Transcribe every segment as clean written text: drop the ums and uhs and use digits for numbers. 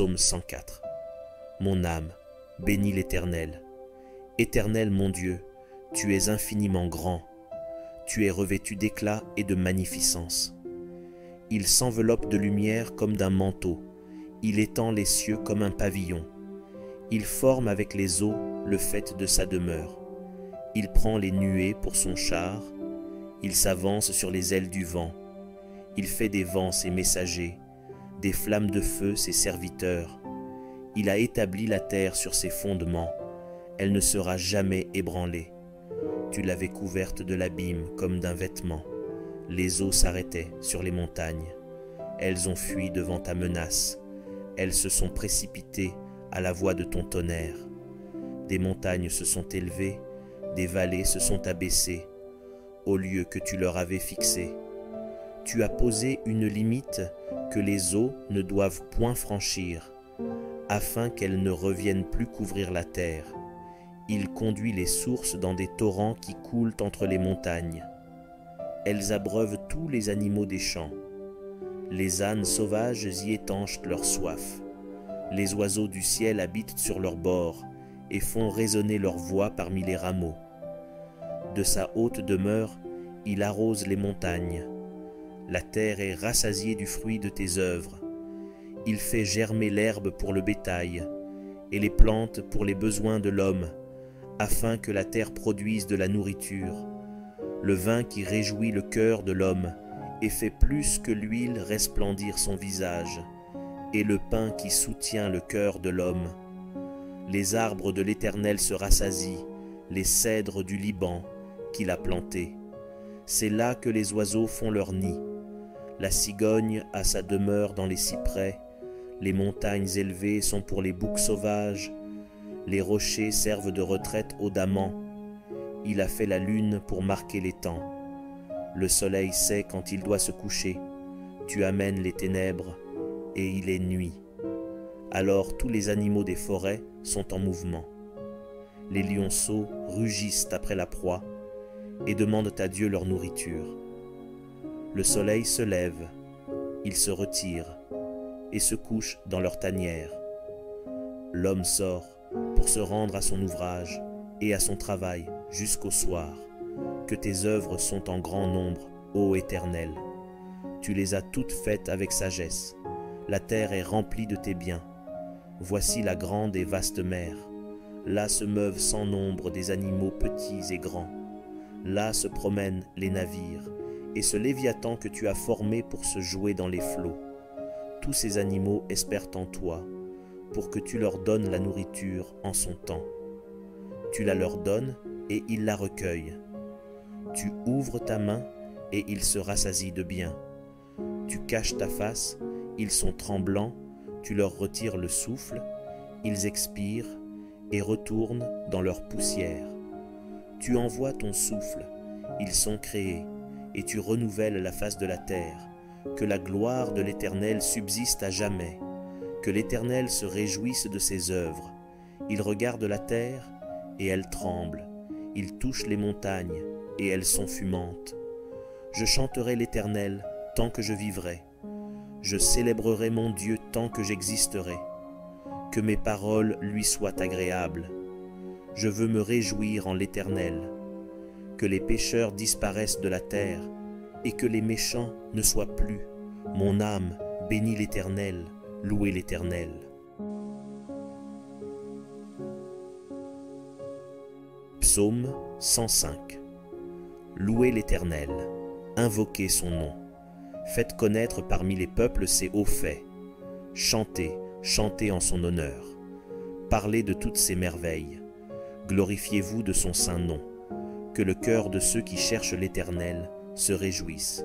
Psaume 104. Mon âme, bénis l'Éternel. Éternel mon Dieu, tu es infiniment grand. Tu es revêtu d'éclat et de magnificence. Il s'enveloppe de lumière comme d'un manteau. Il étend les cieux comme un pavillon. Il forme avec les eaux le faîte de sa demeure. Il prend les nuées pour son char. Il s'avance sur les ailes du vent. Il fait des vents ses messagers, des flammes de feu ses serviteurs. Il a établi la terre sur ses fondements. Elle ne sera jamais ébranlée. Tu l'avais couverte de l'abîme comme d'un vêtement. Les eaux s'arrêtaient sur les montagnes. Elles ont fui devant ta menace. Elles se sont précipitées à la voix de ton tonnerre. Des montagnes se sont élevées, des vallées se sont abaissées, au lieu que tu leur avais fixé. Tu as posé une limite que les eaux ne doivent point franchir, afin qu'elles ne reviennent plus couvrir la terre. Il conduit les sources dans des torrents qui coulent entre les montagnes. Elles abreuvent tous les animaux des champs. Les ânes sauvages y étanchent leur soif. Les oiseaux du ciel habitent sur leurs bords et font résonner leur voix parmi les rameaux. De sa haute demeure, il arrose les montagnes. La terre est rassasiée du fruit de tes œuvres. Il fait germer l'herbe pour le bétail et les plantes pour les besoins de l'homme, afin que la terre produise de la nourriture. Le vin qui réjouit le cœur de l'homme et fait plus que l'huile resplendir son visage, et le pain qui soutient le cœur de l'homme. Les arbres de l'Éternel se rassasient, les cèdres du Liban qu'il a plantés. C'est là que les oiseaux font leur nid. La cigogne a sa demeure dans les cyprès. Les montagnes élevées sont pour les boucs sauvages. Les rochers servent de retraite aux damans. Il a fait la lune pour marquer les temps. Le soleil sait quand il doit se coucher. Tu amènes les ténèbres, et il est nuit. Alors tous les animaux des forêts sont en mouvement. Les lionceaux rugissent après la proie et demandent à Dieu leur nourriture. Le soleil se lève, il se retire et se couche dans leur tanière. L'homme sort pour se rendre à son ouvrage et à son travail jusqu'au soir. Que tes œuvres sont en grand nombre, ô Éternel. Tu les as toutes faites avec sagesse. La terre est remplie de tes biens. Voici la grande et vaste mer. Là se meuvent sans nombre des animaux petits et grands. Là se promènent les navires, et ce léviathan que tu as formé pour se jouer dans les flots. Tous ces animaux espèrent en toi, pour que tu leur donnes la nourriture en son temps. Tu la leur donnes, et ils la recueillent. Tu ouvres ta main, et ils se rassasient de bien. Tu caches ta face, ils sont tremblants, tu leur retires le souffle, ils expirent et retournent dans leur poussière. Tu envoies ton souffle, ils sont créés, et tu renouvelles la face de la terre. Que la gloire de l'Éternel subsiste à jamais, que l'Éternel se réjouisse de ses œuvres. Il regarde la terre, et elle tremble. Il touche les montagnes, et elles sont fumantes. Je chanterai l'Éternel tant que je vivrai. Je célébrerai mon Dieu tant que j'existerai. Que mes paroles lui soient agréables. Je veux me réjouir en l'Éternel. Que les pécheurs disparaissent de la terre et que les méchants ne soient plus. Mon âme bénit l'Éternel, louez l'Éternel. Psaume 105. Louez l'Éternel, invoquez son nom. Faites connaître parmi les peuples ses hauts faits. Chantez, chantez en son honneur. Parlez de toutes ses merveilles. Glorifiez-vous de son saint nom. Que le cœur de ceux qui cherchent l'Éternel se réjouisse.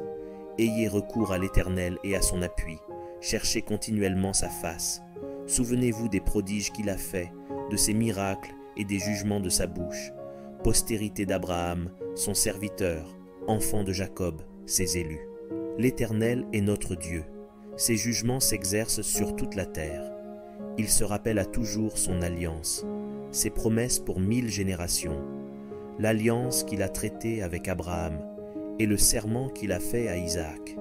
Ayez recours à l'Éternel et à son appui. Cherchez continuellement sa face. Souvenez-vous des prodiges qu'il a faits, de ses miracles et des jugements de sa bouche. Postérité d'Abraham, son serviteur, enfant de Jacob, ses élus. L'Éternel est notre Dieu. Ses jugements s'exercent sur toute la terre. Il se rappelle à toujours son alliance, ses promesses pour 1000 générations, l'alliance qu'il a traitée avec Abraham et le serment qu'il a fait à Isaac.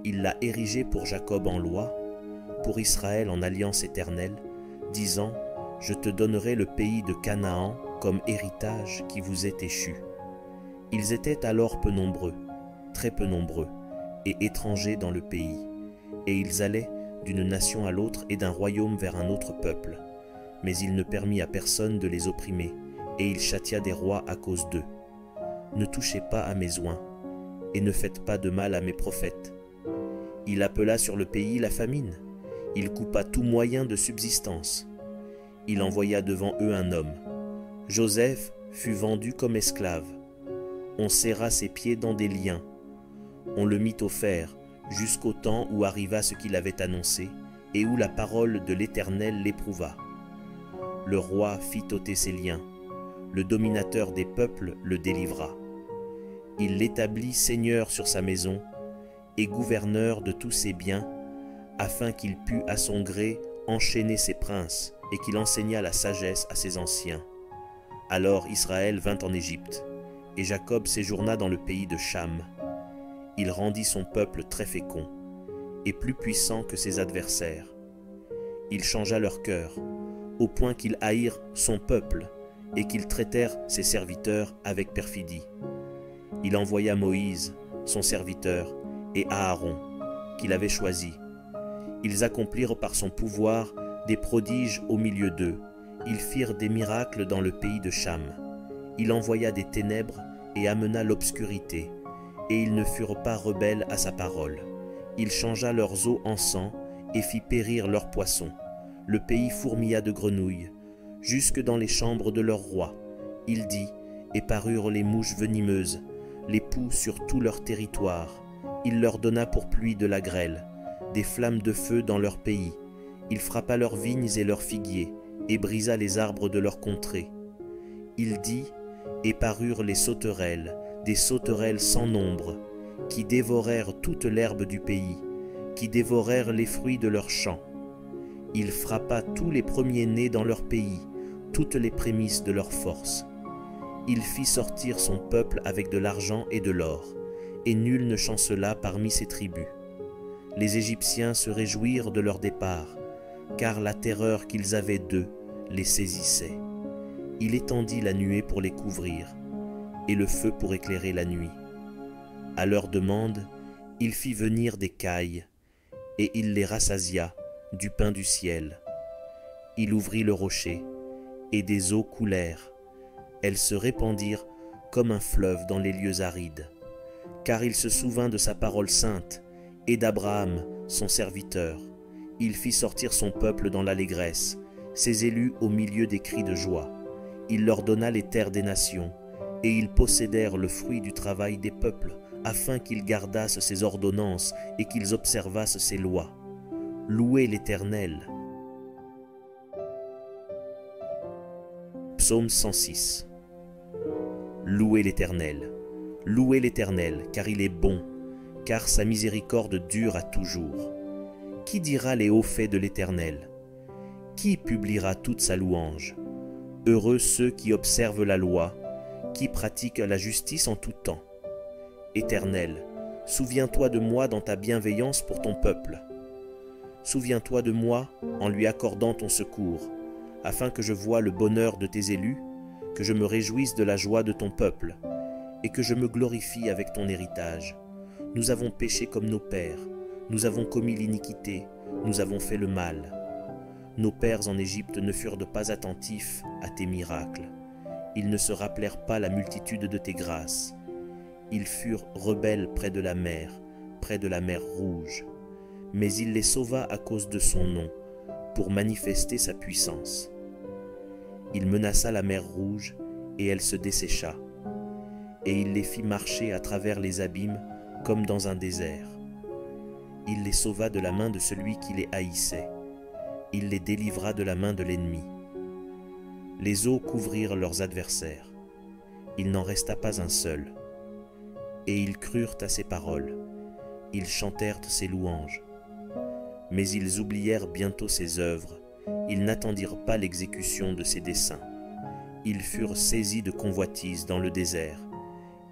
Il l'a érigé pour Jacob en loi, pour Israël en alliance éternelle, disant, « Je te donnerai le pays de Canaan comme héritage qui vous est échu. » Ils étaient alors peu nombreux, très peu nombreux, et étrangers dans le pays, et ils allaient d'une nation à l'autre et d'un royaume vers un autre peuple. Mais il ne permit à personne de les opprimer, et il châtia des rois à cause d'eux. Ne touchez pas à mes oints, et ne faites pas de mal à mes prophètes. Il appela sur le pays la famine, il coupa tout moyen de subsistance. Il envoya devant eux un homme. Joseph fut vendu comme esclave. On serra ses pieds dans des liens. On le mit au fer, jusqu'au temps où arriva ce qu'il avait annoncé, et où la parole de l'Éternel l'éprouva. Le roi fit ôter ses liens. Le dominateur des peuples le délivra. Il l'établit seigneur sur sa maison et gouverneur de tous ses biens, afin qu'il pût à son gré enchaîner ses princes et qu'il enseignât la sagesse à ses anciens. Alors Israël vint en Égypte, et Jacob séjourna dans le pays de Cham. Il rendit son peuple très fécond, et plus puissant que ses adversaires. Il changea leur cœur, au point qu'ils haïrent son peuple, et qu'ils traitèrent ses serviteurs avec perfidie. Il envoya Moïse, son serviteur, et Aaron, qu'il avait choisi. Ils accomplirent par son pouvoir des prodiges au milieu d'eux. Ils firent des miracles dans le pays de Cham. Il envoya des ténèbres et amena l'obscurité, et ils ne furent pas rebelles à sa parole. Il changea leurs eaux en sang et fit périr leurs poissons. Le pays fourmilla de grenouilles, jusque dans les chambres de leur roi. Il dit, et parurent les mouches venimeuses, les poux sur tout leur territoire. Il leur donna pour pluie de la grêle, des flammes de feu dans leur pays. Il frappa leurs vignes et leurs figuiers, et brisa les arbres de leur contrée. Il dit, et parurent les sauterelles, des sauterelles sans nombre, qui dévorèrent toute l'herbe du pays, qui dévorèrent les fruits de leurs champs. Il frappa tous les premiers-nés dans leur pays, toutes les prémices de leur force. Il fit sortir son peuple avec de l'argent et de l'or, et nul ne chancela parmi ses tribus. Les Égyptiens se réjouirent de leur départ, car la terreur qu'ils avaient d'eux les saisissait. Il étendit la nuée pour les couvrir, et le feu pour éclairer la nuit. À leur demande, il fit venir des cailles, et il les rassasia du pain du ciel. Il ouvrit le rocher, et des eaux coulèrent. Elles se répandirent comme un fleuve dans les lieux arides. Car il se souvint de sa parole sainte, et d'Abraham, son serviteur. Il fit sortir son peuple dans l'allégresse, ses élus au milieu des cris de joie. Il leur donna les terres des nations, et ils possédèrent le fruit du travail des peuples, afin qu'ils gardassent ses ordonnances et qu'ils observassent ses lois. Louez l'Éternel. Psaume 106. Louez l'Éternel, car il est bon, car sa miséricorde dure à toujours. Qui dira les hauts faits de l'Éternel? Qui publiera toute sa louange? Heureux ceux qui observent la loi, qui pratiquent la justice en tout temps. Éternel, souviens-toi de moi dans ta bienveillance pour ton peuple. Souviens-toi de moi en lui accordant ton secours, afin que je voie le bonheur de tes élus, que je me réjouisse de la joie de ton peuple, et que je me glorifie avec ton héritage. Nous avons péché comme nos pères, nous avons commis l'iniquité, nous avons fait le mal. Nos pères en Égypte ne furent pas attentifs à tes miracles. Ils ne se rappelèrent pas la multitude de tes grâces. Ils furent rebelles près de la mer Rouge. Mais il les sauva à cause de son nom, pour manifester sa puissance. Il menaça la mer Rouge, et elle se dessécha. Et il les fit marcher à travers les abîmes, comme dans un désert. Il les sauva de la main de celui qui les haïssait. Il les délivra de la main de l'ennemi. Les eaux couvrirent leurs adversaires. Il n'en resta pas un seul. Et ils crurent à ses paroles. Ils chantèrent ses louanges. Mais ils oublièrent bientôt ses œuvres. Ils n'attendirent pas l'exécution de ses desseins. Ils furent saisis de convoitise dans le désert,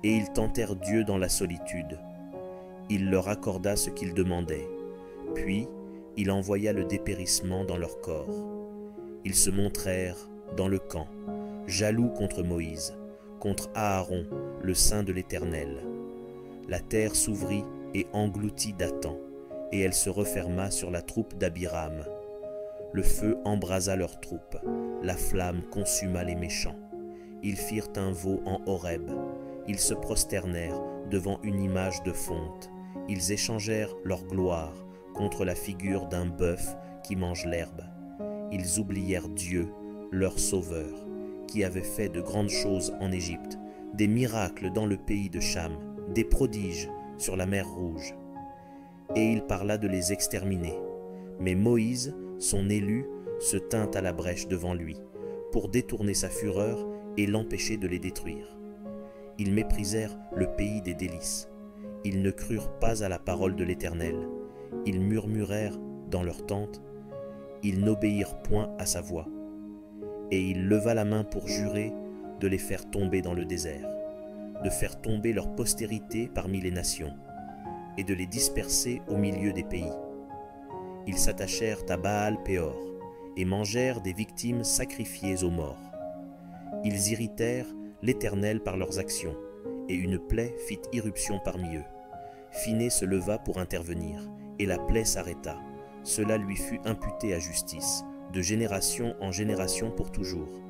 et ils tentèrent Dieu dans la solitude. Il leur accorda ce qu'ils demandaient. Puis, il envoya le dépérissement dans leur corps. Ils se montrèrent dans le camp, jaloux contre Moïse, contre Aaron, le saint de l'Éternel. La terre s'ouvrit et engloutit Dathan, et elle se referma sur la troupe d'Abiram. Le feu embrasa leurs troupes, la flamme consuma les méchants. Ils firent un veau en Horeb, ils se prosternèrent devant une image de fonte. Ils échangèrent leur gloire contre la figure d'un bœuf qui mange l'herbe. Ils oublièrent Dieu, leur sauveur, qui avait fait de grandes choses en Égypte, des miracles dans le pays de Cham, des prodiges sur la mer Rouge. Et il parla de les exterminer. Mais Moïse, son élu, se tint à la brèche devant lui, pour détourner sa fureur et l'empêcher de les détruire. Ils méprisèrent le pays des délices. Ils ne crurent pas à la parole de l'Éternel. Ils murmurèrent dans leur tente. Ils n'obéirent point à sa voix. Et il leva la main pour jurer de les faire tomber dans le désert, de faire tomber leur postérité parmi les nations, et de les disperser au milieu des pays. Ils s'attachèrent à Baal-Péor, et mangèrent des victimes sacrifiées aux morts. Ils irritèrent l'Éternel par leurs actions, et une plaie fit irruption parmi eux. Phinées se leva pour intervenir, et la plaie s'arrêta. Cela lui fut imputé à justice, de génération en génération pour toujours.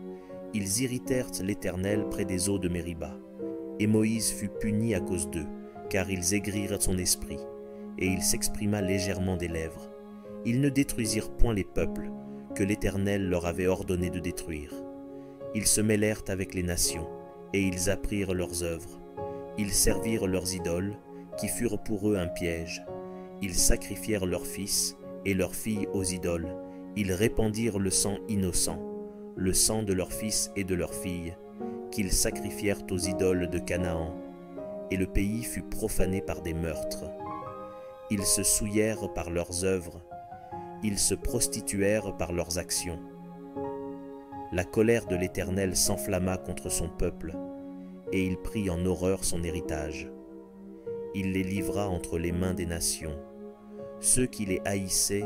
Ils irritèrent l'Éternel près des eaux de Mériba, et Moïse fut puni à cause d'eux, car ils aigrirent son esprit, et il s'exprima légèrement des lèvres. Ils ne détruisirent point les peuples que l'Éternel leur avait ordonné de détruire. Ils se mêlèrent avec les nations, et ils apprirent leurs œuvres. Ils servirent leurs idoles, qui furent pour eux un piège. Ils sacrifièrent leurs fils et leurs filles aux idoles. Ils répandirent le sang innocent, le sang de leurs fils et de leurs filles, qu'ils sacrifièrent aux idoles de Canaan. Et le pays fut profané par des meurtres. Ils se souillèrent par leurs œuvres. Ils se prostituèrent par leurs actions. La colère de l'Éternel s'enflamma contre son peuple, et il prit en horreur son héritage. Il les livra entre les mains des nations. Ceux qui les haïssaient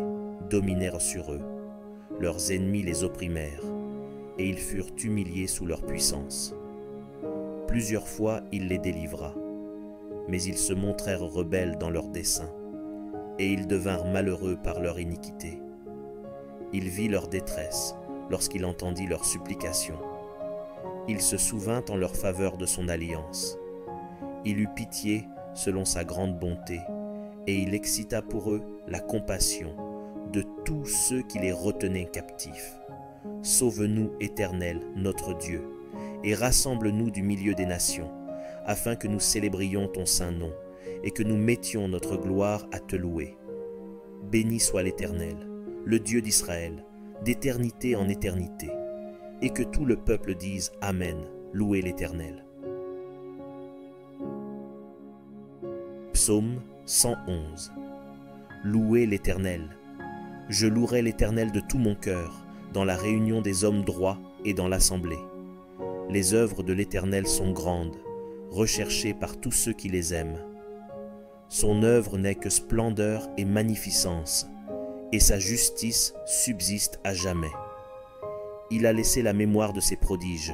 dominèrent sur eux. Leurs ennemis les opprimèrent, et ils furent humiliés sous leur puissance. Plusieurs fois il les délivra, mais ils se montrèrent rebelles dans leurs desseins, et ils devinrent malheureux par leur iniquité. Il vit leur détresse lorsqu'il entendit leurs supplications. Il se souvint en leur faveur de son alliance. Il eut pitié selon sa grande bonté, et il excita pour eux la compassion de tous ceux qui les retenaient captifs. Sauve-nous, Éternel, notre Dieu, et rassemble-nous du milieu des nations, afin que nous célébrions ton saint nom, et que nous mettions notre gloire à te louer. Béni soit l'Éternel, le Dieu d'Israël, d'éternité en éternité, et que tout le peuple dise Amen, louez l'Éternel. Psaume 111. Louez l'Éternel. Je louerai l'Éternel de tout mon cœur, dans la réunion des hommes droits et dans l'assemblée. Les œuvres de l'Éternel sont grandes, recherchées par tous ceux qui les aiment. Son œuvre n'est que splendeur et magnificence, et sa justice subsiste à jamais. Il a laissé la mémoire de ses prodiges.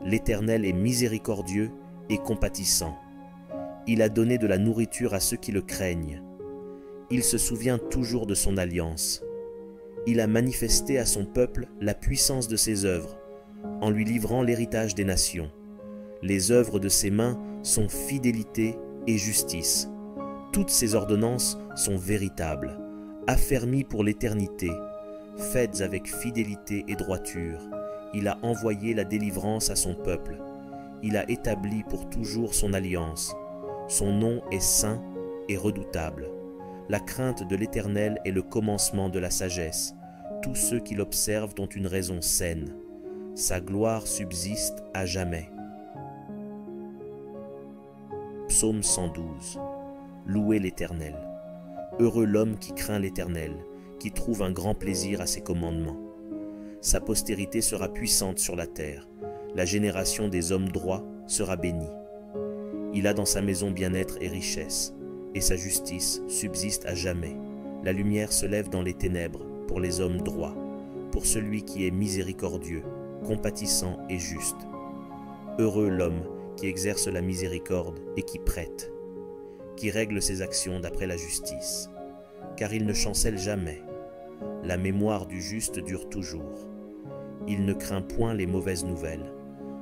L'Éternel est miséricordieux et compatissant. Il a donné de la nourriture à ceux qui le craignent. Il se souvient toujours de son alliance. Il a manifesté à son peuple la puissance de ses œuvres, en lui livrant l'héritage des nations. Les œuvres de ses mains sont fidélité et justice. Toutes ses ordonnances sont véritables, affermies pour l'éternité, faites avec fidélité et droiture. Il a envoyé la délivrance à son peuple. Il a établi pour toujours son alliance. Son nom est saint et redoutable. La crainte de l'Éternel est le commencement de la sagesse. Tous ceux qui l'observent ont une raison saine. Sa gloire subsiste à jamais. Psaume 112. Louez l'Éternel. Heureux l'homme qui craint l'Éternel, qui trouve un grand plaisir à ses commandements. Sa postérité sera puissante sur la terre. La génération des hommes droits sera bénie. Il a dans sa maison bien-être et richesse, et sa justice subsiste à jamais. La lumière se lève dans les ténèbres pour les hommes droits, pour celui qui est miséricordieux, compatissant et juste. Heureux l'homme qui exerce la miséricorde et qui prête, qui règle ses actions d'après la justice, car il ne chancelle jamais. La mémoire du juste dure toujours. Il ne craint point les mauvaises nouvelles.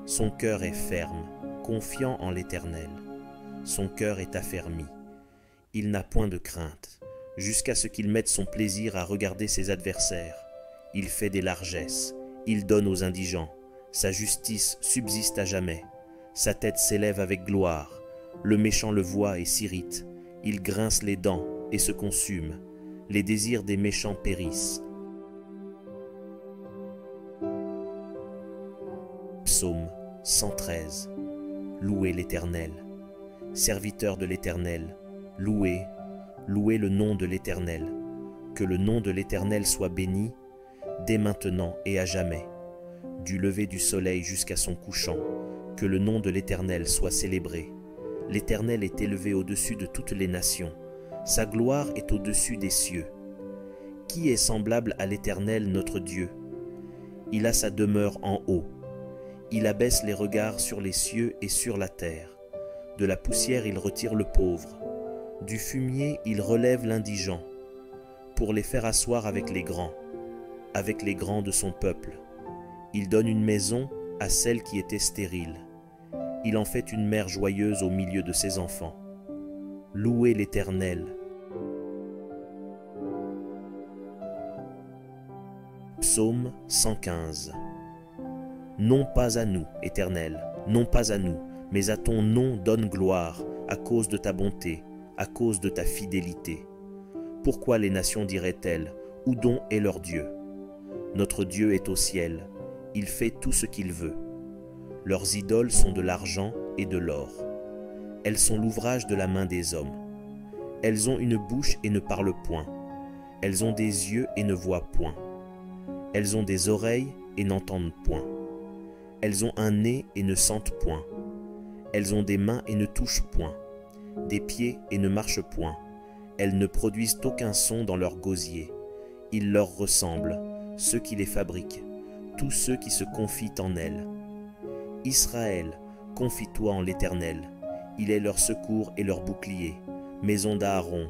Son cœur est ferme, confiant en l'Éternel. Son cœur est affermi. Il n'a point de crainte, jusqu'à ce qu'il mette son plaisir à regarder ses adversaires. Il fait des largesses, il donne aux indigents. Sa justice subsiste à jamais. Sa tête s'élève avec gloire. Le méchant le voit et s'irrite. Il grince les dents et se consume. Les désirs des méchants périssent. Psaume 113. Louez l'Éternel. Serviteurs de l'Éternel, louez, louez le nom de l'Éternel. Que le nom de l'Éternel soit béni, dès maintenant et à jamais. Du lever du soleil jusqu'à son couchant, que le nom de l'Éternel soit célébré. L'Éternel est élevé au-dessus de toutes les nations. Sa gloire est au-dessus des cieux. Qui est semblable à l'Éternel notre Dieu? Il a sa demeure en haut. Il abaisse les regards sur les cieux et sur la terre. De la poussière il retire le pauvre. Du fumier il relève l'indigent, pour les faire asseoir avec les grands de son peuple. Il donne une maison à celle qui était stérile. Il en fait une mère joyeuse au milieu de ses enfants. Louez l'Éternel. Psaume 115. Non pas à nous, Éternel, non pas à nous, mais à ton nom donne gloire, à cause de ta bonté, à cause de ta fidélité. Pourquoi les nations diraient-elles, où donc est leur Dieu? Notre Dieu est au ciel, il fait tout ce qu'il veut. Leurs idoles sont de l'argent et de l'or. Elles sont l'ouvrage de la main des hommes. Elles ont une bouche et ne parlent point. Elles ont des yeux et ne voient point. Elles ont des oreilles et n'entendent point. Elles ont un nez et ne sentent point. Elles ont des mains et ne touchent point. Des pieds et ne marchent point. Elles ne produisent aucun son dans leur gosier. Ils leur ressemblent, ceux qui les fabriquent, tous ceux qui se confient en elles. Israël, confie-toi en l'Éternel. Il est leur secours et leur bouclier. Maison d'Aaron,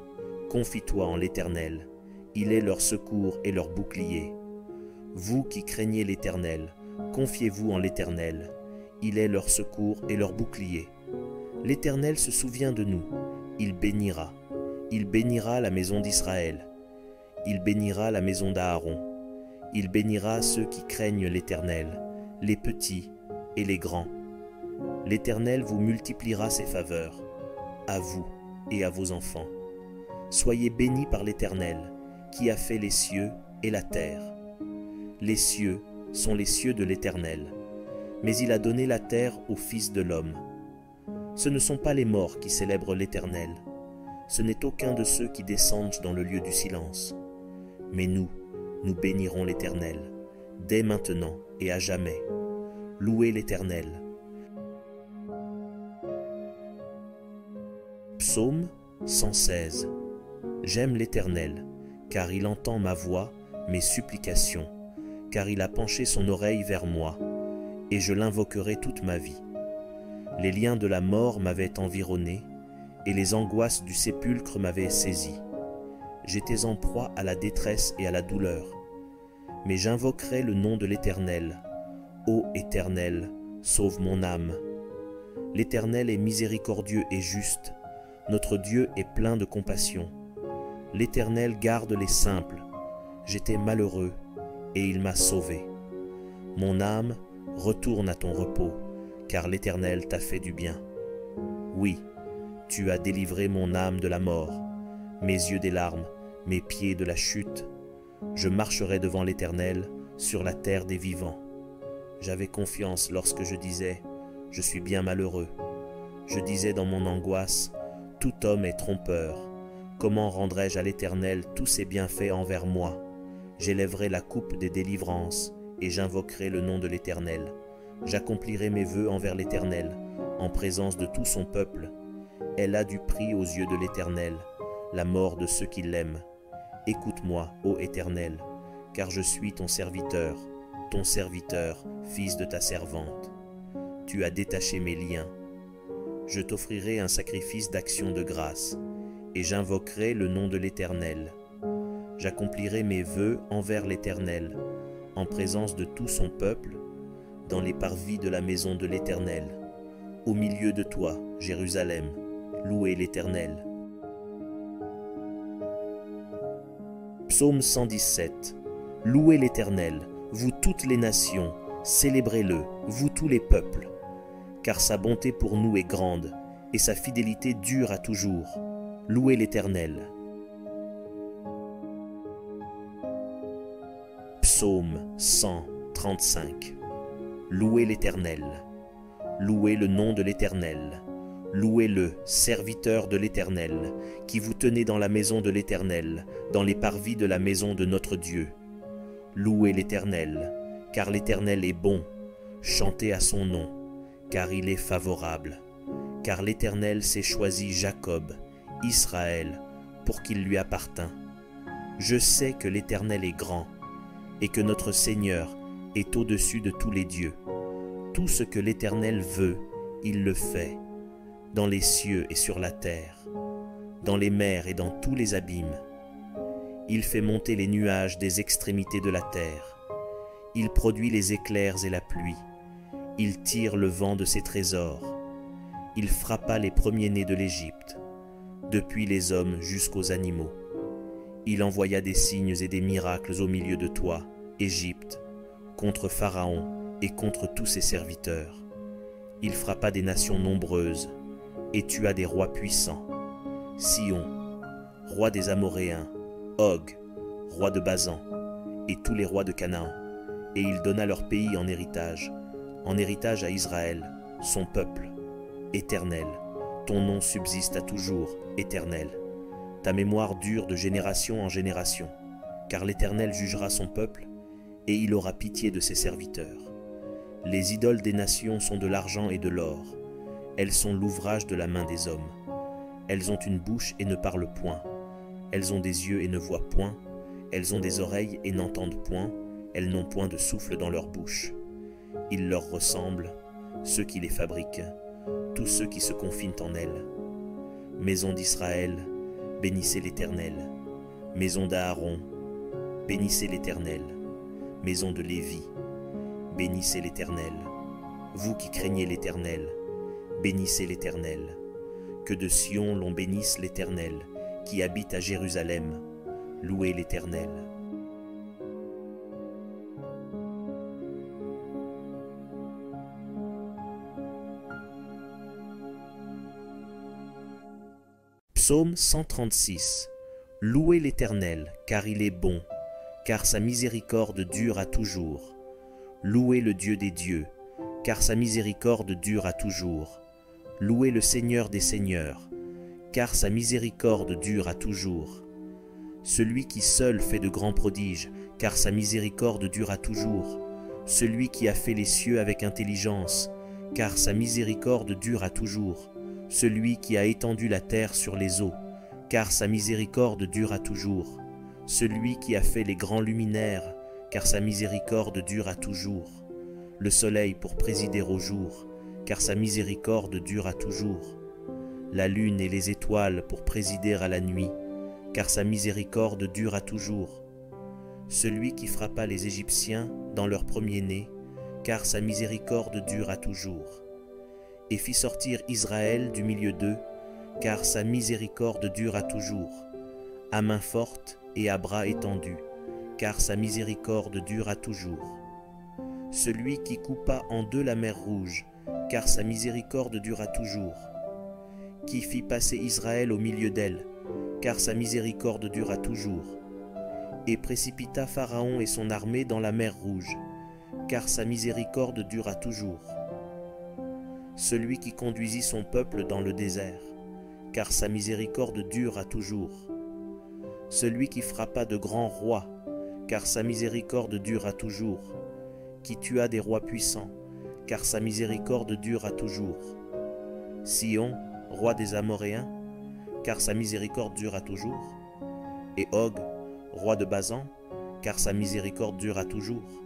confie-toi en l'Éternel. Il est leur secours et leur bouclier. Vous qui craignez l'Éternel, confiez-vous en l'Éternel. Il est leur secours et leur bouclier. L'Éternel se souvient de nous. Il bénira. Il bénira la maison d'Israël. Il bénira la maison d'Aaron. Il bénira ceux qui craignent l'Éternel, les petits et les grands. L'Éternel vous multipliera ses faveurs, à vous et à vos enfants. Soyez bénis par l'Éternel, qui a fait les cieux et la terre. Les cieux sont les cieux de l'Éternel, mais il a donné la terre au Fils de l'homme. Ce ne sont pas les morts qui célèbrent l'Éternel, ce n'est aucun de ceux qui descendent dans le lieu du silence. Mais nous bénirons l'Éternel, dès maintenant et à jamais. Louez l'Éternel. Psaume 116. J'aime l'Éternel, car il entend ma voix, mes supplications, car il a penché son oreille vers moi, et je l'invoquerai toute ma vie. Les liens de la mort m'avaient environné, et les angoisses du sépulcre m'avaient saisi. J'étais en proie à la détresse et à la douleur. Mais j'invoquerai le nom de l'Éternel. Ô Éternel, sauve mon âme. L'Éternel est miséricordieux et juste. Notre Dieu est plein de compassion. L'Éternel garde les simples. J'étais malheureux, et il m'a sauvé. Mon âme, retourne à ton repos, car l'Éternel t'a fait du bien. Oui, tu as délivré mon âme de la mort, mes yeux des larmes, mes pieds de la chute. Je marcherai devant l'Éternel sur la terre des vivants. J'avais confiance lorsque je disais « Je suis bien malheureux ». Je disais dans mon angoisse « Tout homme est trompeur. Comment rendrai-je à l'Éternel tous ses bienfaits envers moi? J'élèverai la coupe des délivrances et j'invoquerai le nom de l'Éternel. J'accomplirai mes vœux envers l'Éternel, en présence de tout son peuple. Elle a du prix aux yeux de l'Éternel, la mort de ceux qui l'aiment. Écoute-moi, ô Éternel, car je suis ton serviteur, fils de ta servante. Tu as détaché mes liens. Je t'offrirai un sacrifice d'action de grâce, et j'invoquerai le nom de l'Éternel. J'accomplirai mes vœux envers l'Éternel, en présence de tout son peuple, dans les parvis de la maison de l'Éternel. Au milieu de toi, Jérusalem, louez l'Éternel. Psaume 117. Louez l'Éternel, vous toutes les nations, célébrez-le, vous tous les peuples, car sa bonté pour nous est grande, et sa fidélité dure à toujours. Louez l'Éternel. Psaume 135. Louez l'Éternel. Louez le nom de l'Éternel. Louez-le, serviteur de l'Éternel, qui vous tenez dans la maison de l'Éternel, dans les parvis de la maison de notre Dieu. Louez l'Éternel, car l'Éternel est bon. Chantez à son nom, car il est favorable. Car l'Éternel s'est choisi Jacob, Israël, pour qu'il lui appartînt. Je sais que l'Éternel est grand, et que notre Seigneur est au-dessus de tous les dieux. Tout ce que l'Éternel veut, il le fait, dans les cieux et sur la terre, dans les mers et dans tous les abîmes. Il fait monter les nuages des extrémités de la terre. Il produit les éclairs et la pluie. Il tire le vent de ses trésors. Il frappa les premiers-nés de l'Égypte, depuis les hommes jusqu'aux animaux. Il envoya des signes et des miracles au milieu de toi, Égypte, contre Pharaon et contre tous ses serviteurs. Il frappa des nations nombreuses et tua des rois puissants. Sion, roi des Amoréens, Og, roi de Basan, et tous les rois de Canaan. Et il donna leur pays en héritage à Israël, son peuple. Éternel, ton nom subsiste à toujours, Éternel. Ta mémoire dure de génération en génération, car l'Éternel jugera son peuple, et il aura pitié de ses serviteurs. Les idoles des nations sont de l'argent et de l'or. Elles sont l'ouvrage de la main des hommes. Elles ont une bouche et ne parlent point. Elles ont des yeux et ne voient point. Elles ont des oreilles et n'entendent point. Elles n'ont point de souffle dans leur bouche. Ils leur ressemblent, ceux qui les fabriquent, tous ceux qui se confinent en elles. Maison d'Israël, bénissez l'Éternel. Maison d'Aaron, bénissez l'Éternel. Maison de Lévi, bénissez l'Éternel. Vous qui craignez l'Éternel, bénissez l'Éternel. Que de Sion l'on bénisse l'Éternel, qui habite à Jérusalem. Louez l'Éternel. Psaume 136. Louez l'Éternel, car il est bon, car sa miséricorde dure à toujours. Louez le Dieu des dieux, car sa miséricorde dure à toujours. Louez le Seigneur des seigneurs, car sa miséricorde dure à toujours. Celui qui seul fait de grands prodiges, car sa miséricorde dure à toujours. Celui qui a fait les cieux avec intelligence, car sa miséricorde dure à toujours. Celui qui a étendu la terre sur les eaux, car sa miséricorde dure à toujours. Celui qui a fait les grands luminaires, car sa miséricorde dure à toujours. Le soleil pour présider au jour, car sa miséricorde dure à toujours. La lune et les étoiles pour présider à la nuit, car sa miséricorde dure à toujours. Celui qui frappa les Égyptiens dans leur premier-né, car sa miséricorde dure à toujours. Et fit sortir Israël du milieu d'eux, car sa miséricorde dure à toujours, à main forte et à bras étendus, car sa miséricorde dure à toujours. Celui qui coupa en deux la mer Rouge, car sa miséricorde dure à toujours. Qui fit passer Israël au milieu d'elle, car sa miséricorde dure à toujours. Et précipita Pharaon et son armée dans la mer Rouge, car sa miséricorde dure à toujours. Celui qui conduisit son peuple dans le désert, car sa miséricorde dure à toujours. Celui qui frappa de grands rois, car sa miséricorde dure à toujours. Qui tua des rois puissants, car sa miséricorde dure à toujours. Sion, roi des Amoréens, car sa miséricorde dure à toujours. Et Og, roi de Basan, car sa miséricorde dure à toujours.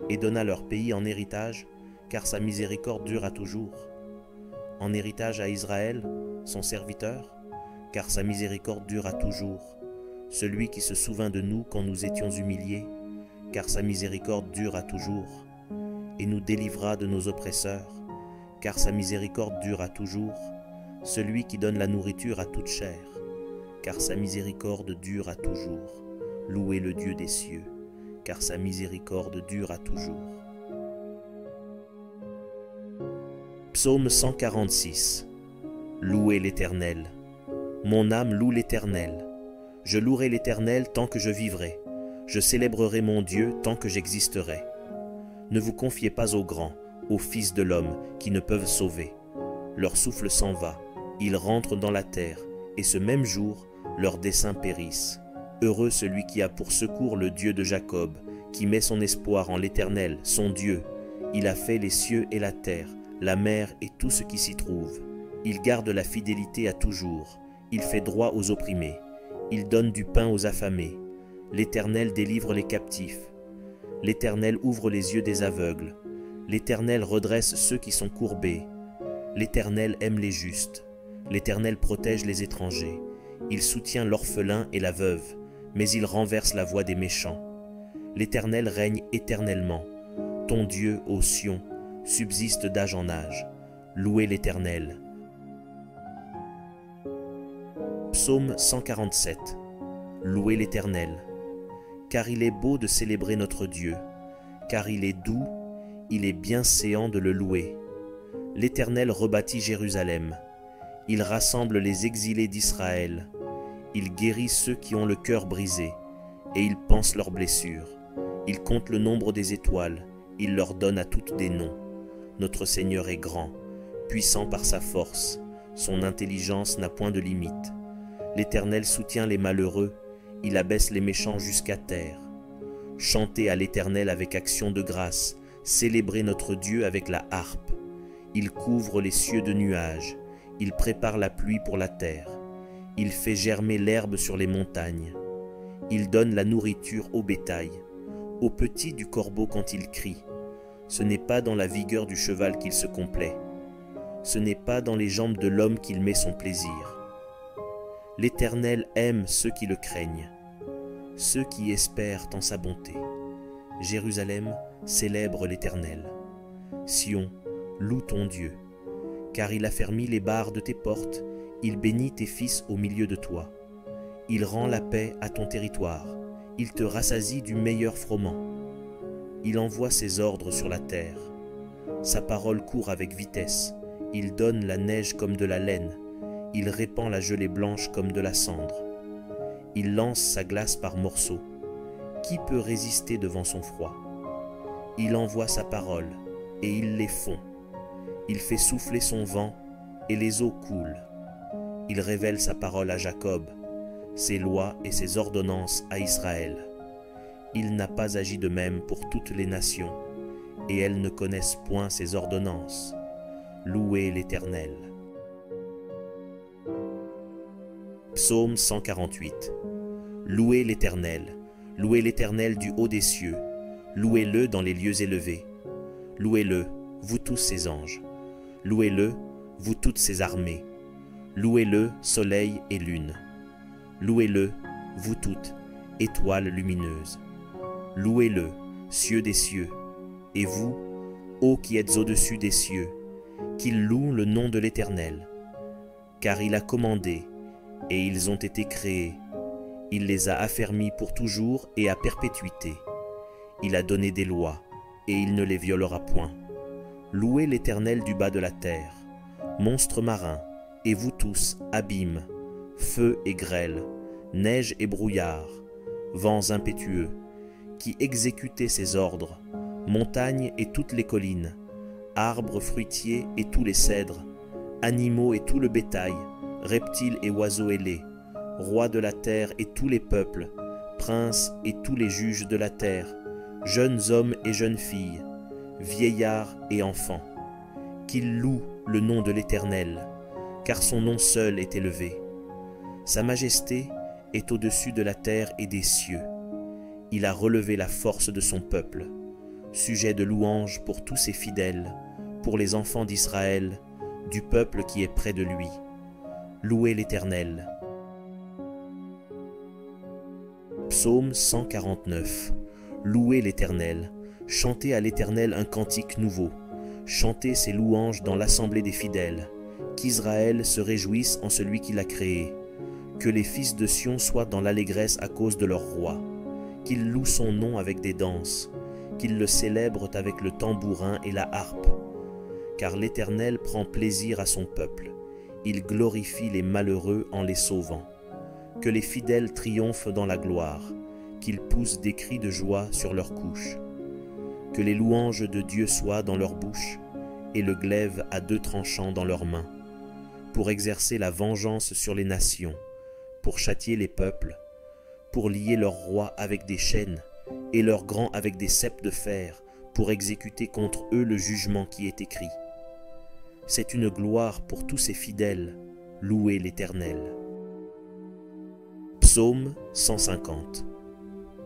Et donna leur pays en héritage, car sa miséricorde dure à toujours. En héritage à Israël, son serviteur, car sa miséricorde dure à toujours. Celui qui se souvint de nous quand nous étions humiliés, car sa miséricorde dure à toujours. Et nous délivra de nos oppresseurs, car sa miséricorde dure à toujours. Celui qui donne la nourriture à toute chair, car sa miséricorde dure à toujours. Louez le Dieu des cieux, car sa miséricorde dure à toujours. Psaume 146. Louez l'Éternel. Mon âme loue l'Éternel. Je louerai l'Éternel tant que je vivrai. Je célébrerai mon Dieu tant que j'existerai. Ne vous confiez pas aux grands, aux fils de l'homme, qui ne peuvent sauver. Leur souffle s'en va, ils rentrent dans la terre, et ce même jour, leurs desseins périssent. Heureux celui qui a pour secours le Dieu de Jacob, qui met son espoir en l'Éternel, son Dieu. Il a fait les cieux et la terre, la mer et tout ce qui s'y trouve. Il garde la fidélité à toujours. Il fait droit aux opprimés. Il donne du pain aux affamés. L'Éternel délivre les captifs. L'Éternel ouvre les yeux des aveugles. L'Éternel redresse ceux qui sont courbés. L'Éternel aime les justes. L'Éternel protège les étrangers. Il soutient l'orphelin et la veuve, mais il renverse la voie des méchants. L'Éternel règne éternellement. Ton Dieu, ô Sion, subsiste d'âge en âge. Louez l'Éternel. Psaume 147. Louez l'Éternel. Car il est beau de célébrer notre Dieu, car il est doux, il est bienséant de le louer. L'Éternel rebâtit Jérusalem. Il rassemble les exilés d'Israël. Il guérit ceux qui ont le cœur brisé, et il panse leurs blessures. Il compte le nombre des étoiles, il leur donne à toutes des noms. Notre Seigneur est grand, puissant par sa force, son intelligence n'a point de limite. L'Éternel soutient les malheureux, il abaisse les méchants jusqu'à terre. Chantez à l'Éternel avec action de grâce, célébrez notre Dieu avec la harpe. Il couvre les cieux de nuages, il prépare la pluie pour la terre. Il fait germer l'herbe sur les montagnes. Il donne la nourriture au bétail, aux petits du corbeau quand il crie. Ce n'est pas dans la vigueur du cheval qu'il se complaît. Ce n'est pas dans les jambes de l'homme qu'il met son plaisir. L'Éternel aime ceux qui le craignent, ceux qui espèrent en sa bonté. Jérusalem célèbre l'Éternel. Sion, loue ton Dieu, car il a fermé les barres de tes portes, il bénit tes fils au milieu de toi. Il rend la paix à ton territoire, il te rassasie du meilleur froment. Il envoie ses ordres sur la terre. Sa parole court avec vitesse, il donne la neige comme de la laine, il répand la gelée blanche comme de la cendre. Il lance sa glace par morceaux. Qui peut résister devant son froid? Il envoie sa parole, et il les fond. Il fait souffler son vent, et les eaux coulent. Il révèle sa parole à Jacob, ses lois et ses ordonnances à Israël. Il n'a pas agi de même pour toutes les nations, et elles ne connaissent point ses ordonnances. Louez l'Éternel. Psaume 148. Louez l'Éternel du haut des cieux, louez-le dans les lieux élevés. Louez-le, vous tous ses anges. Louez-le, vous toutes ses armées. Louez-le, soleil et lune. Louez-le, vous toutes, étoiles lumineuses. Louez-le, cieux des cieux, et vous, ô qui êtes au-dessus des cieux, qu'il loue le nom de l'Éternel. Car il a commandé, et ils ont été créés. Il les a affermis pour toujours et à perpétuité. Il a donné des lois, et il ne les violera point. Louez l'Éternel du bas de la terre, monstres marins, et vous tous, abîmes, feu et grêle, neige et brouillard, vents impétueux, qui exécutez ses ordres, montagnes et toutes les collines, arbres fruitiers et tous les cèdres, animaux et tout le bétail, reptiles et oiseaux ailés, rois de la terre et tous les peuples, princes et tous les juges de la terre, jeunes hommes et jeunes filles, vieillards et enfants, qu'ils louent le nom de l'Éternel, car son nom seul est élevé. Sa majesté est au-dessus de la terre et des cieux. Il a relevé la force de son peuple, sujet de louange pour tous ses fidèles, pour les enfants d'Israël, du peuple qui est près de lui. Louez l'Éternel. Psaume 149. Louez l'Éternel, chantez à l'Éternel un cantique nouveau, chantez ses louanges dans l'assemblée des fidèles, qu'Israël se réjouisse en celui qui l'a créé, que les fils de Sion soient dans l'allégresse à cause de leur roi, qu'ils louent son nom avec des danses, qu'ils le célèbrent avec le tambourin et la harpe, car l'Éternel prend plaisir à son peuple, il glorifie les malheureux en les sauvant. Que les fidèles triomphent dans la gloire, qu'ils poussent des cris de joie sur leurs couches. Que les louanges de Dieu soient dans leur bouche, et le glaive à 2 tranchants dans leurs mains, pour exercer la vengeance sur les nations, pour châtier les peuples, pour lier leurs rois avec des chaînes, et leurs grands avec des ceps de fer, pour exécuter contre eux le jugement qui est écrit. C'est une gloire pour tous ses fidèles, louez l'Éternel. Psaume 150.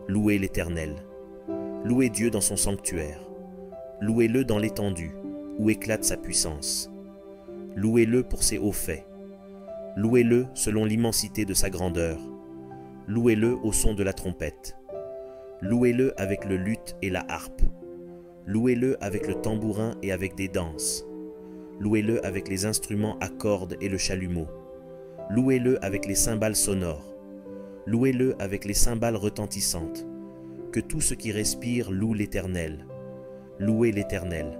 Louez l'Éternel. Louez Dieu dans son sanctuaire. Louez-le dans l'étendue, où éclate sa puissance. Louez-le pour ses hauts faits. Louez-le selon l'immensité de sa grandeur. Louez-le au son de la trompette. Louez-le avec le luth et la harpe. Louez-le avec le tambourin et avec des danses. Louez-le avec les instruments à cordes et le chalumeau. Louez-le avec les cymbales sonores. Louez-le avec les cymbales retentissantes. Que tout ce qui respire loue l'Éternel. Louez l'Éternel.